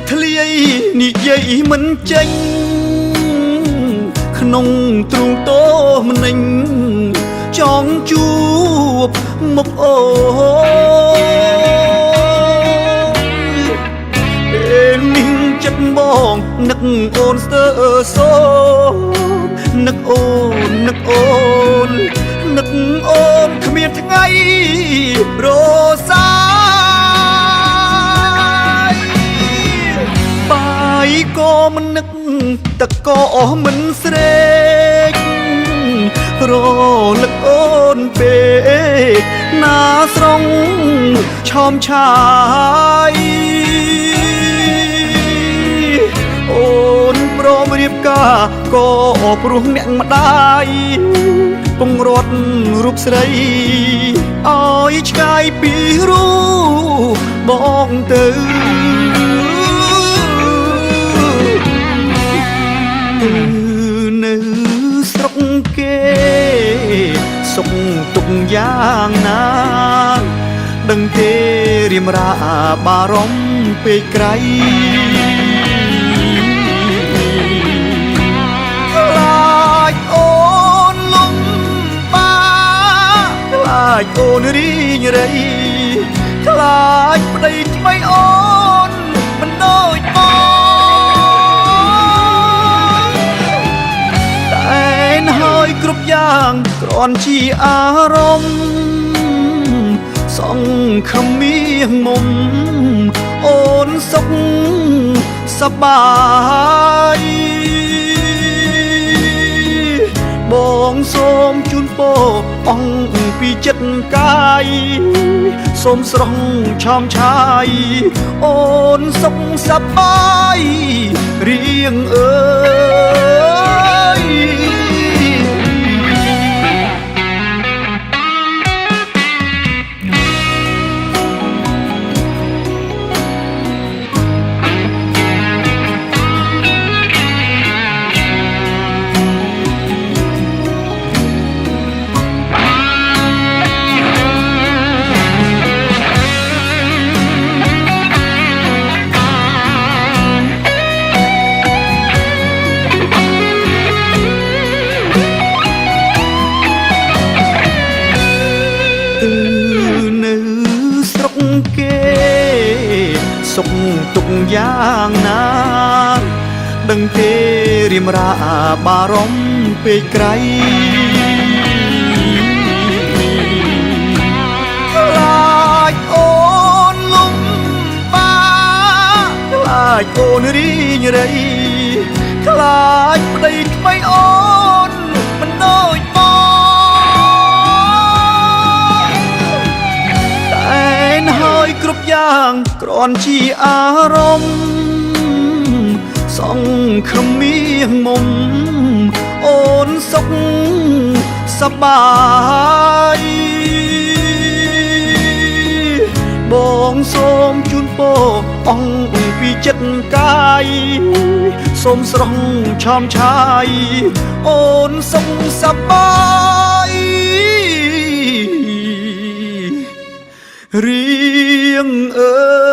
ធ្លាយនិយាយមិនចេញក្នុងទ្រូងតោមនិញចង់ជួបមុខអូពេលនេះចិត្តបងនឹកអូនស្ទើសូនឹកអូននឹកអូននឹកអូនគ្មានថ្ងៃរសាយបាយក៏មិននឹកទឹកក៏អស់មិនស្រេករលឹកអូនពេកណាស្រងឆោមឆាយអូនព្រមរៀបការក៏ព្រោះអ្នកម្ដាយពងរត់រូបស្រីឲ្យឆ្ងាយពីរូបបងទៅនៅស្រុកគេសុខទុកយ៉ាងណាដឹងទេរៀមរាបារម្ភពេកក្រៃខ្លាចអូនលំបាខ្លាចអូនរីងរៃខ្លាចប្តីថ្មីអូនមិនដូចបងតែនហើយគ្រប់យ៉ាងគ្រាន់ជាអារម្មណ៍សង្ឃឹមមានមុំអូនសុខសប្បាយបងសូមជូនពរអង្គពីចិត្តកាយសូមស្រស់ឆោមឆាយអូនសុខសប្បាយរៀងអើយគេសុខទុកយ៉ាងណាដឹងទេរៀមរាបារម្ភពេកក្រៃខ្លាចអូនលំបាខ្លាចអូនរីងរៃខ្លាចប្តីថ្មីអូនមិនដូចគ្រប់យ៉ាងគ្រាន់ជាអារម្មណ៍សង្ឃឹមមានមុំអូនសុខសប្បាយបងសូមជូនពរអង្គពីចិត្តកាយសូមស្រស់ឆោមឆាយអូនសុខសប្បាយរៀងអើ